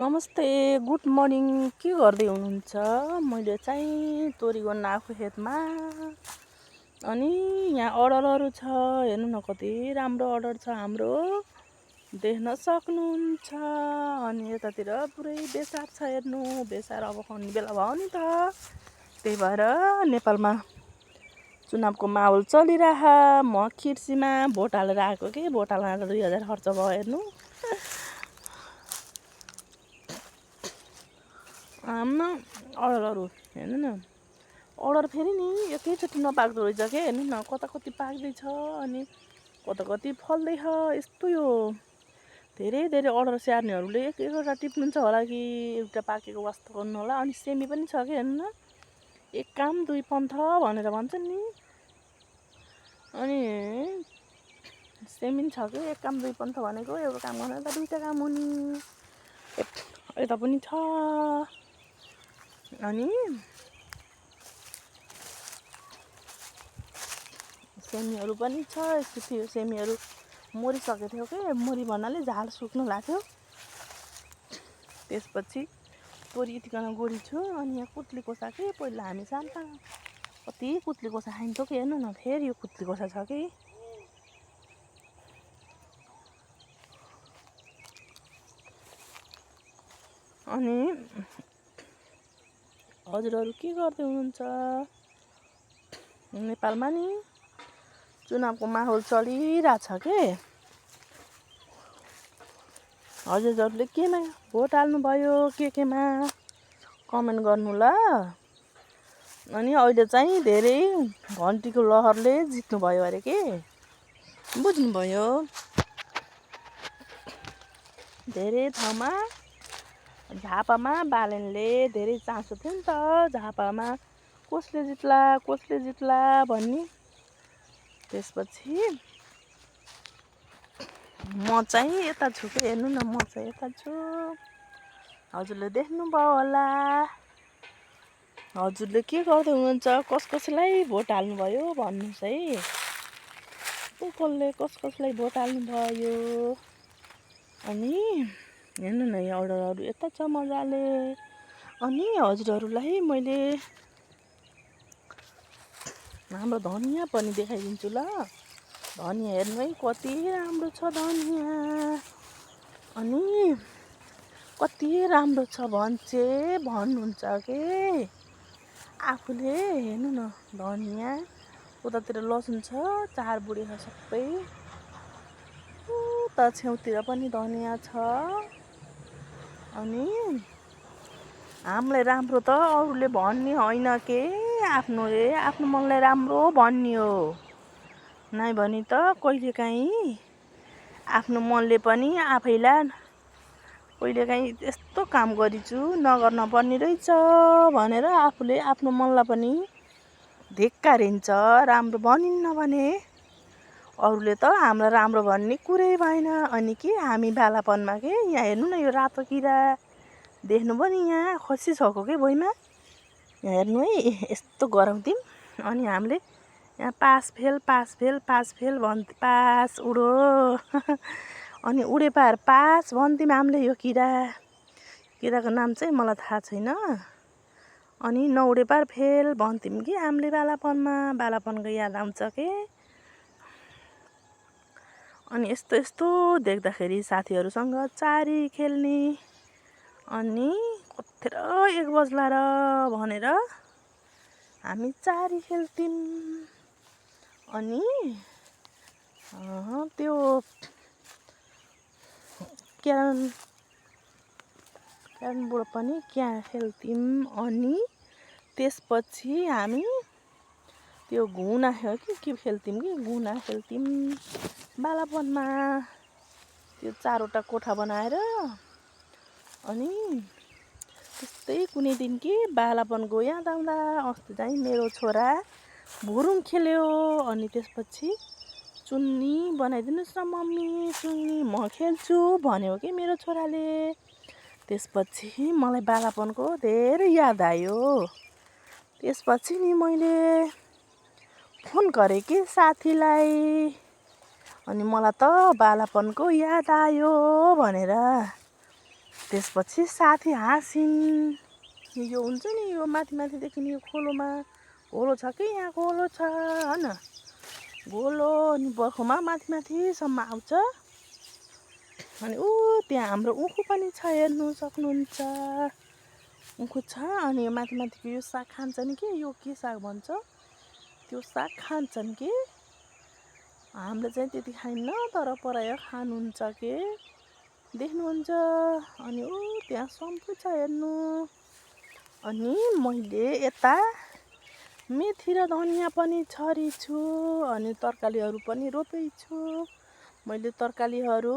नमस्ते, good morning. के गर्दै हुनुहुन्छ? मैले चाहिँ तोरी गर्न आएको खेतमा। अनि यहाँ अर्डरहरू छ, हेर्नु न कति राम्रो अर्डर छ हाम्रो, देख्न सक्नुहुन्छ। अनि यतातिर पुरै बेसार छ, हेर्नु बेसार अब खाने बेला भयो नि त। त्यही भएर नेपालमा चुनावको माहौल चलिरह। म खिर्सीमा भोट हालेर आएको कि भोट हाल्न 2000 खर्च भयो, हेर्नु। आम्मा अर्डरहरू हेर्नु न, अर्डर फेरि नि एकैचोटि नपाक्दो रहेछ के। हेर्नु न कता कति पाक्दैछ अनि कता कति फल्दैछ। यस्तो यो धेरै धेरै अर्डर स्याहार्नेहरूले एक एकवटा टिप्नुहुन्छ होला कि एउटा पाकेको वास्ता गर्नु होला। अनि सेमी पनि छ कि, हेर्नु न, एक काम दुई पन्थ भनेर भन्छन् नि। अनि सेमी छ कि एक काम दुई पन्थ भनेको, एउटा काम गर्न त दुईवटा काम हुने। यता पनि छ। अनि सेमीहरू पनि छ। यस्तो थियो, सेमीहरू मरिसकेको थियो कि, मरि भन्नाले झाल सुक्नु लाग्यो। त्यसपछि तोरी यतिकन गोडी छु। अनि यहाँ कुत्ली कोसा कि, पहिला हामी सानो कति कुत्ली कोसा खाइन्थ्यो कि। हेर्नु न फेरि यो कुत्ली कोसा छ कि। अनि हजुरहरू के गर्दै हुनुहुन्छ? नेपालमा नि चुनावको माहौल चलिरहेछ के। हजुरहरूले केमा भोट हाल्नुभयो, केमा कमेन्ट गर्नु ल। अनि अहिले चाहिँ धेरै घन्टीको लहरले जित्नुभयो अरे के, बुझ्नुभयो? धेरै ठाउँमा झापामा बालेनले धेरै चासो थियो नि त, झापामा कसले जित्ला भन्ने। त्यसपछि म चाहिँ यता छु कि, हेर्नु न, म चाहिँ यता छु। हजुरले देख्नुभयो होला। हजुरले के गर्दै हुनुहुन्छ? कसलाई भोट हाल्नुभयो भन्नुहोस् है। कसलाई भोट हाल्नुभयो? अनि हेर्नु न, यो अर्डरहरू यता छ मजाले। अनि हजुरहरूलाई मैले हाम्रो धनियाँ पनि देखाइदिन्छु ल। धनियाँ हेर्नु है, कति राम्रो छ धनियाँ। अनि कति राम्रो छ भन्नुहुन्छ के आफूले। हेर्नु न धनियाँ, उतातिर लसुन छ, चार बुढी छ सबै। उता छेउतिर पनि धनियाँ छ। अनि हामीलाई राम्रो त अरूले भन्ने होइन के, आफ्नो मनलाई राम्रो भन्ने हो। नै भने त कहिलेकाहीँ आफ्नो मनले पनि आफैलाई कहिलेकाहीँ यस्तो काम गरिछु नगर्न पर्ने रहेछ भनेर आफूले आफ्नो मनलाई पनि धिक्कारिन्छ। राम्रो बनिन्न भने अरूले त हामीलाई राम्रो भन्ने कुरै भएन। अनि के हामी बालापनमा के, यहाँ हेर्नु न, यो रातो किरा देख्नुभयो नि, यहाँ खसी छको के भुइँमा। यहाँ हेर्नु है, यस्तो गराउँथ्यौँ। अनि हामीले यहाँ पास फेल भन्थ्यौँ, पास उडो अनि उडे पार पास भन्थ्यौँ हामीले। यो किराको नाम चाहिँ मलाई थाहा छैन। अनि नउडे पार फेल भन्थ्यौँ कि हामीले बालापनको याद आउँछ के। अनि यस्तो देख्दाखेरि साथीहरूसँग चारी खेल्ने, अनि कत्थेर 1 बज्ला र भनेर हामी चारी खेल्थ्यौँ। अनि त्यो क्यारमबोर्ड पनि खेल्थ्यौँ। अनि त्यसपछि हामी त्यो घुना के खेल्थ्यौँ कि, घुना खेल्थ्यौँ बालापनमा। त्यो 4वटा कोठा बनाएर। अनि त्यस्तै कुनै दिन कि बालापनको याद आउँदा अस्ति चाहिँ मेरो छोरा भुरुङ खेल्यो। अनि त्यसपछि चुन्नी बनाइदिनुहोस् न मम्मी, चुन्नी म खेल्छु भन्यो कि मेरो छोराले। त्यसपछि मलाई बालापनको धेरै याद आयो। त्यसपछि नि मैले फोन गरेँ कि साथीलाई, अनि मलाई त बालापनको याद आयो भनेर। त्यसपछि साथी हाँसिन्। यो हुन्छ नि यो माथि माथिदेखि यो खोलोमा घोलो छ कि यहाँ घोलो छ होइन घोलो अनि बर्खोमा माथि माथिसम्म आउँछ। अनि त्यहाँ हाम्रो उखु पनि छ हेर्नु सक्नुहुन्छ। उखु छ अनि यो माथि माथिको यो साग खान्छन् कि यो के साग भन्छ त्यो साग खान्छन् कि हामीले चाहिँ त्यति खाइन्न तर पराया खानुहुन्छ के देख्नुहुन्छ। अनि त्यहाँ सम्पु छ हेर्नु। अनि मैले यता मेथी र धनियाँ पनि छरिछु अनि तरकारीहरू पनि रोपेछु। मैले तरकारीहरू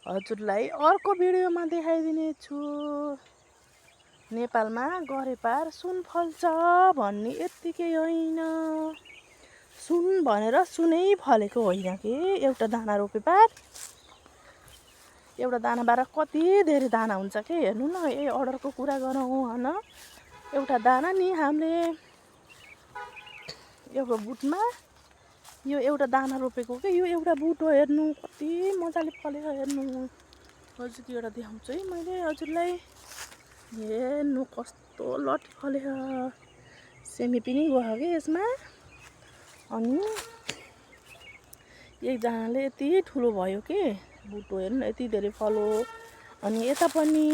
हजुरलाई अर्को भिडियोमा देखाइदिने छु। नेपालमा गरेपार सुन फल्छ भन्ने यत्तिकै होइन, सुन भनेर सुनै फलेको होइन कि एउटा दाना रोपेपार एउटा दानाबाट कति धेरै दाना हुन्छ कि हेर्नु न। यही अर्डरको कुरा गरौँ होइन एउटा दाना नि हामीले एउटा बुटमा यो एउटा दाना रोपेको कि यो एउटा बुट हो हेर्नु कति मजाले फलेको हेर्नु। हजुर एउटा देखाउँछु है मैले हजुरलाई हेर्नु कस्तो लटी फलेको सेमी पनि गयो कि यसमा। अनि एकजनाले यति ठुलो भयो कि बुटो हेर्नु यति धेरै फलो। अनि यता पनि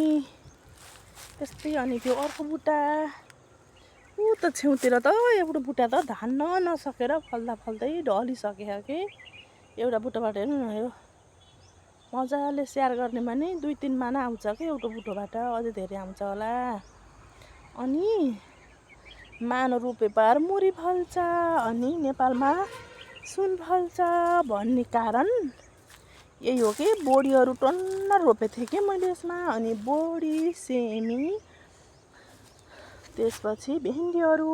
त्यस्तै। अनि त्यो अर्को बुट्टा त छेउतिर त एउटा बुट्टा त धान्न नसकेर फल्दा फल्दै ढलिसक्यो कि एउटा बुट्टाबाट हेर्नु न यो मजाले स्याहार गर्नेमा नै 2-3 माना आउँछ कि एउटा बुटोबाट अझै धेरै आउँछ होला। अनि मानो रोपेपार मुरी फल्छ अनि नेपालमा सुन फल्छ भन्ने कारण यही हो कि बोडीहरू टन्न रोपेको थिएँ कि मैले यसमा। अनि बोडी सेमी त्यसपछि भेन्डीहरू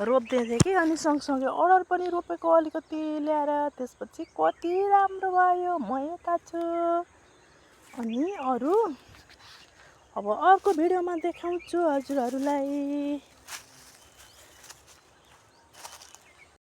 रोप्दै थिएँ कि अनि सँगसँगै अडर पनि रोपेको अलिकति ल्याएर त्यसपछि कति राम्रो भयो म यता छु। अनि अरू अब अर्को भिडियोमा देखाउँछु हजुरहरूलाई।